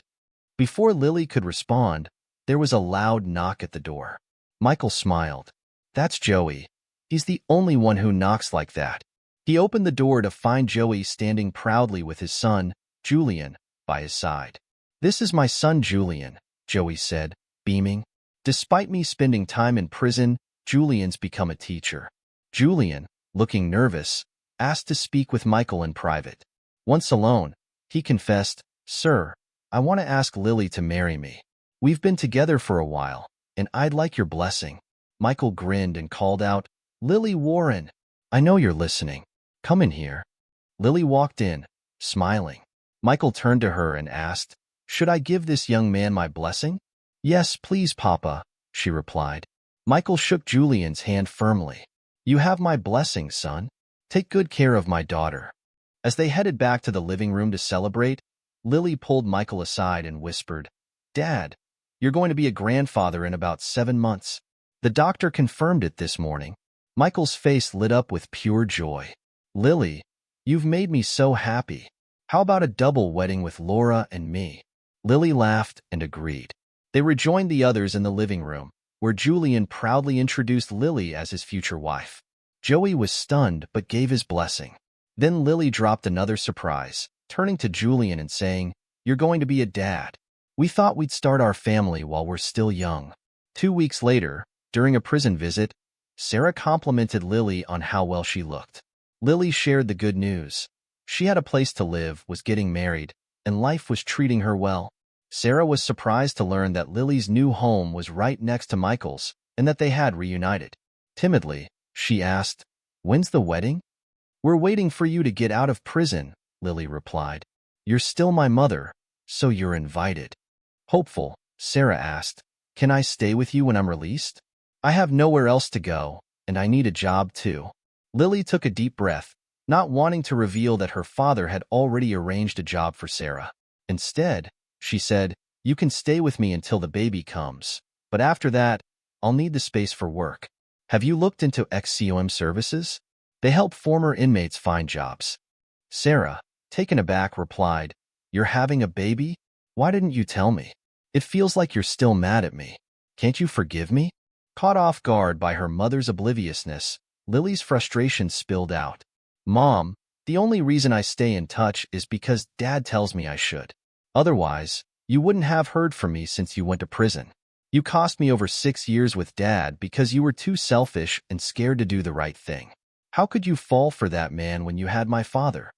Before Lily could respond, there was a loud knock at the door. Michael smiled. That's Joey. He's the only one who knocks like that. He opened the door to find Joey standing proudly with his son, Julian, by his side. This is my son, Julian, Joey said, beaming. Despite me spending time in prison, Julian's become a teacher. Julian, looking nervous, asked to speak with Michael in private. Once alone, he confessed, Sir, I want to ask Lily to marry me. We've been together for a while, and I'd like your blessing. Michael grinned and called out, Lily Warren, I know you're listening. Come in here. Lily walked in, smiling. Michael turned to her and asked, Should I give this young man my blessing? Yes, please, Papa, she replied. Michael shook Julian's hand firmly. You have my blessing, son. Take good care of my daughter. As they headed back to the living room to celebrate, Lily pulled Michael aside and whispered, Dad, you're going to be a grandfather in about 7 months. The doctor confirmed it this morning. Michael's face lit up with pure joy. Lily, you've made me so happy. How about a double wedding with Laura and me? Lily laughed and agreed. They rejoined the others in the living room, where Julian proudly introduced Lily as his future wife. Joey was stunned but gave his blessing. Then Lily dropped another surprise, turning to Julian and saying, You're going to be a dad. We thought we'd start our family while we're still young. 2 weeks later, during a prison visit, Sarah complimented Lily on how well she looked. Lily shared the good news. She had a place to live, was getting married, and life was treating her well. Sarah was surprised to learn that Lily's new home was right next to Michael's and that they had reunited. Timidly, she asked, When's the wedding? We're waiting for you to get out of prison, Lily replied. You're still my mother, so you're invited. Hopeful, Sarah asked, Can I stay with you when I'm released? I have nowhere else to go, and I need a job too. Lily took a deep breath, not wanting to reveal that her father had already arranged a job for Sarah. Instead, she said, You can stay with me until the baby comes, but after that, I'll need the space for work. Have you looked into XCOM services? They help former inmates find jobs. Sarah, taken aback, replied, You're having a baby? Why didn't you tell me? It feels like you're still mad at me. Can't you forgive me? Caught off guard by her mother's obliviousness, Lily's frustration spilled out. Mom, the only reason I stay in touch is because Dad tells me I should. Otherwise, you wouldn't have heard from me since you went to prison. You cost me over 6 years with Dad because you were too selfish and scared to do the right thing. How could you fall for that man when you had my father?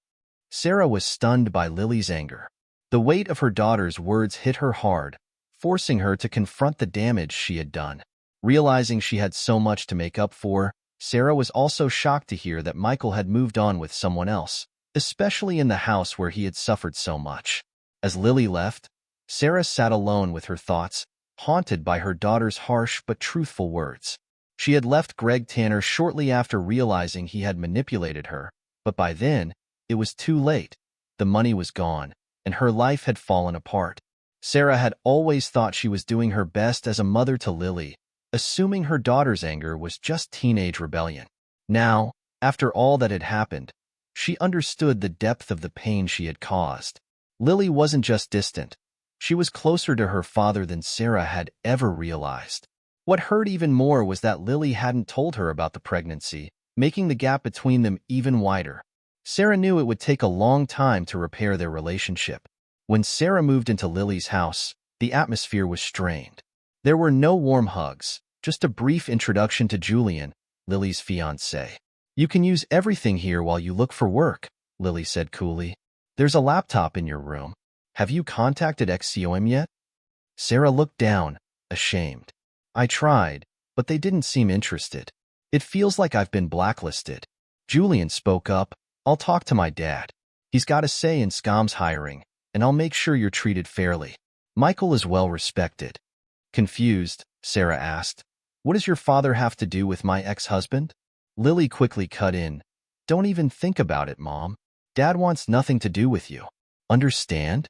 Sarah was stunned by Lily's anger. The weight of her daughter's words hit her hard, forcing her to confront the damage she had done. Realizing she had so much to make up for, Sarah was also shocked to hear that Michael had moved on with someone else, especially in the house where he had suffered so much. As Lily left, Sarah sat alone with her thoughts, haunted by her daughter's harsh but truthful words. She had left Greg Tanner shortly after realizing he had manipulated her, but by then, it was too late. The money was gone, and her life had fallen apart. Sarah had always thought she was doing her best as a mother to Lily, assuming her daughter's anger was just teenage rebellion. Now, after all that had happened, she understood the depth of the pain she had caused. Lily wasn't just distant. She was closer to her father than Sarah had ever realized. What hurt even more was that Lily hadn't told her about the pregnancy, making the gap between them even wider. Sarah knew it would take a long time to repair their relationship. When Sarah moved into Lily's house, the atmosphere was strained. There were no warm hugs, just a brief introduction to Julian, Lily's fiancé. "You can use everything here while you look for work," Lily said coolly. "There's a laptop in your room. Have you contacted XCOM yet?" Sarah looked down, ashamed. "I tried, but they didn't seem interested. It feels like I've been blacklisted." Julian spoke up. "I'll talk to my dad. He's got a say in SCOM's hiring, and I'll make sure you're treated fairly. Michael is well respected." Confused, Sarah asked, "What does your father have to do with my ex-husband?" Lily quickly cut in. "Don't even think about it, Mom. Dad wants nothing to do with you. Understand?"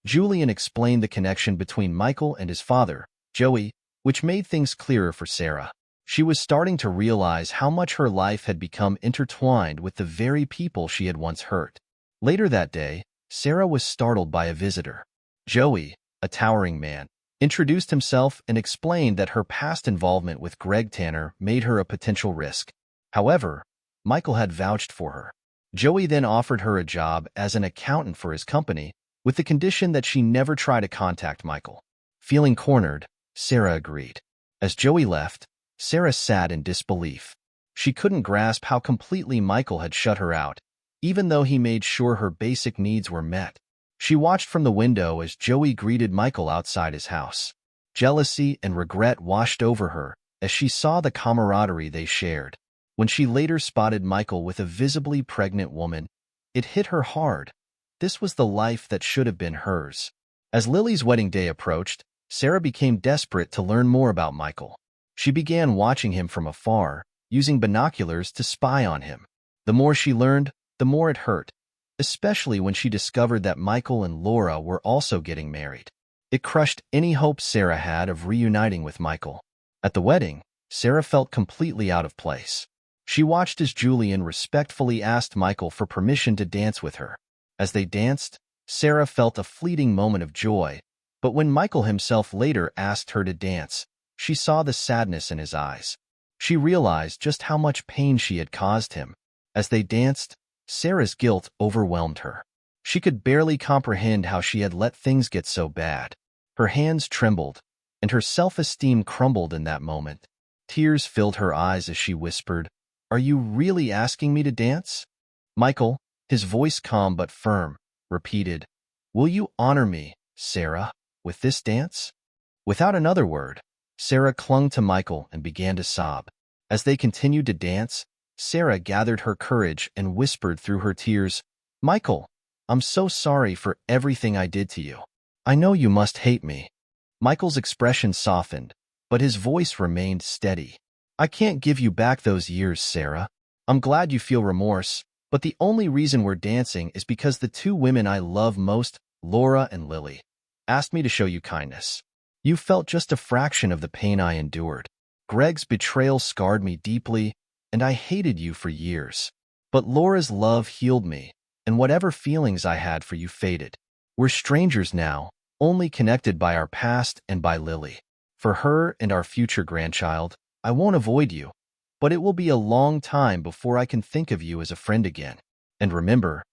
Julian explained the connection between Michael and his father, Joey, which made things clearer for Sarah. She was starting to realize how much her life had become intertwined with the very people she had once hurt. Later that day, Sarah was startled by a visitor. Joey, a towering man, introduced himself and explained that her past involvement with Greg Tanner made her a potential risk. However, Michael had vouched for her. Joey then offered her a job as an accountant for his company, with the condition that she never try to contact Michael. Feeling cornered, Sarah agreed. As Joey left, Sarah sat in disbelief. She couldn't grasp how completely Michael had shut her out, even though he made sure her basic needs were met. She watched from the window as Joey greeted Michael outside his house. Jealousy and regret washed over her as she saw the camaraderie they shared. When she later spotted Michael with a visibly pregnant woman, it hit her hard. This was the life that should have been hers. As Lily's wedding day approached, Sarah became desperate to learn more about Michael. She began watching him from afar, using binoculars to spy on him. The more she learned, the more it hurt, especially when she discovered that Michael and Laura were also getting married. It crushed any hope Sarah had of reuniting with Michael. At the wedding, Sarah felt completely out of place. She watched as Julian respectfully asked Michael for permission to dance with her. As they danced, Sarah felt a fleeting moment of joy, but when Michael himself later asked her to dance, she saw the sadness in his eyes. She realized just how much pain she had caused him. As they danced, Sarah's guilt overwhelmed her. She could barely comprehend how she had let things get so bad. Her hands trembled, and her self-esteem crumbled in that moment. Tears filled her eyes as she whispered, "Are you really asking me to dance?" Michael, his voice calm but firm, repeated, "Will you honor me, Sarah, with this dance?" Without another word, Sarah clung to Michael and began to sob. As they continued to dance, Sarah gathered her courage and whispered through her tears, "Michael, I'm so sorry for everything I did to you. I know you must hate me." Michael's expression softened, but his voice remained steady. "I can't give you back those years, Sarah. I'm glad you feel remorse, but the only reason we're dancing is because the two women I love most, Laura and Lily, asked me to show you kindness. You felt just a fraction of the pain I endured. Greg's betrayal scarred me deeply, and I hated you for years. But Laura's love healed me, and whatever feelings I had for you faded. We're strangers now, only connected by our past and by Lily. For her and our future grandchild, I won't avoid you, but it will be a long time before I can think of you as a friend again. And remember,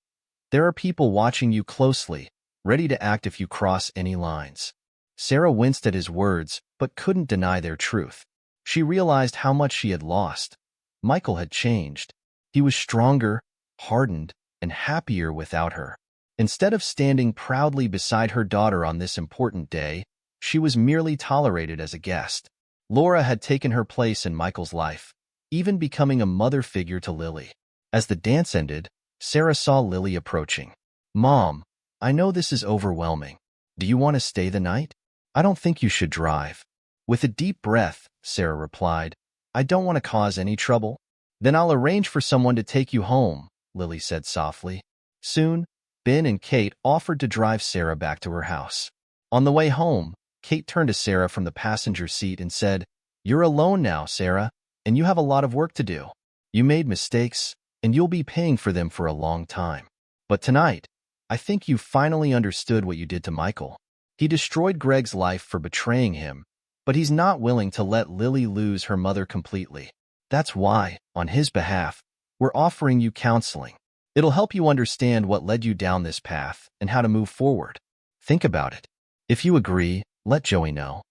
there are people watching you closely, ready to act if you cross any lines." Sarah winced at his words, but couldn't deny their truth. She realized how much she had lost. Michael had changed. He was stronger, hardened, and happier without her. Instead of standing proudly beside her daughter on this important day, she was merely tolerated as a guest. Laura had taken her place in Michael's life, even becoming a mother figure to Lily. As the dance ended, Sarah saw Lily approaching. "Mom, I know this is overwhelming. Do you want to stay the night? I don't think you should drive." With a deep breath, Sarah replied, "I don't want to cause any trouble." "Then I'll arrange for someone to take you home," Lily said softly. Soon, Ben and Kate offered to drive Sarah back to her house. On the way home, Kate turned to Sarah from the passenger seat and said, "You're alone now, Sarah, and you have a lot of work to do. You made mistakes, and you'll be paying for them for a long time. But tonight, I think you finally understood what you did to Michael. He destroyed Greg's life for betraying him, but he's not willing to let Lily lose her mother completely. That's why, on his behalf, we're offering you counseling. It'll help you understand what led you down this path and how to move forward. Think about it. If you agree, let Joey know."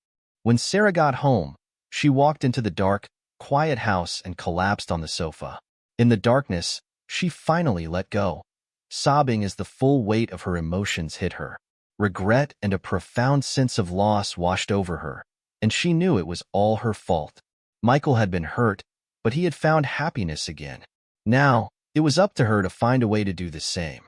When Sarah got home, she walked into the dark, quiet house and collapsed on the sofa. In the darkness, she finally let go, sobbing as the full weight of her emotions hit her. Regret and a profound sense of loss washed over her, and she knew it was all her fault. Michael had been hurt, but he had found happiness again. Now, it was up to her to find a way to do the same.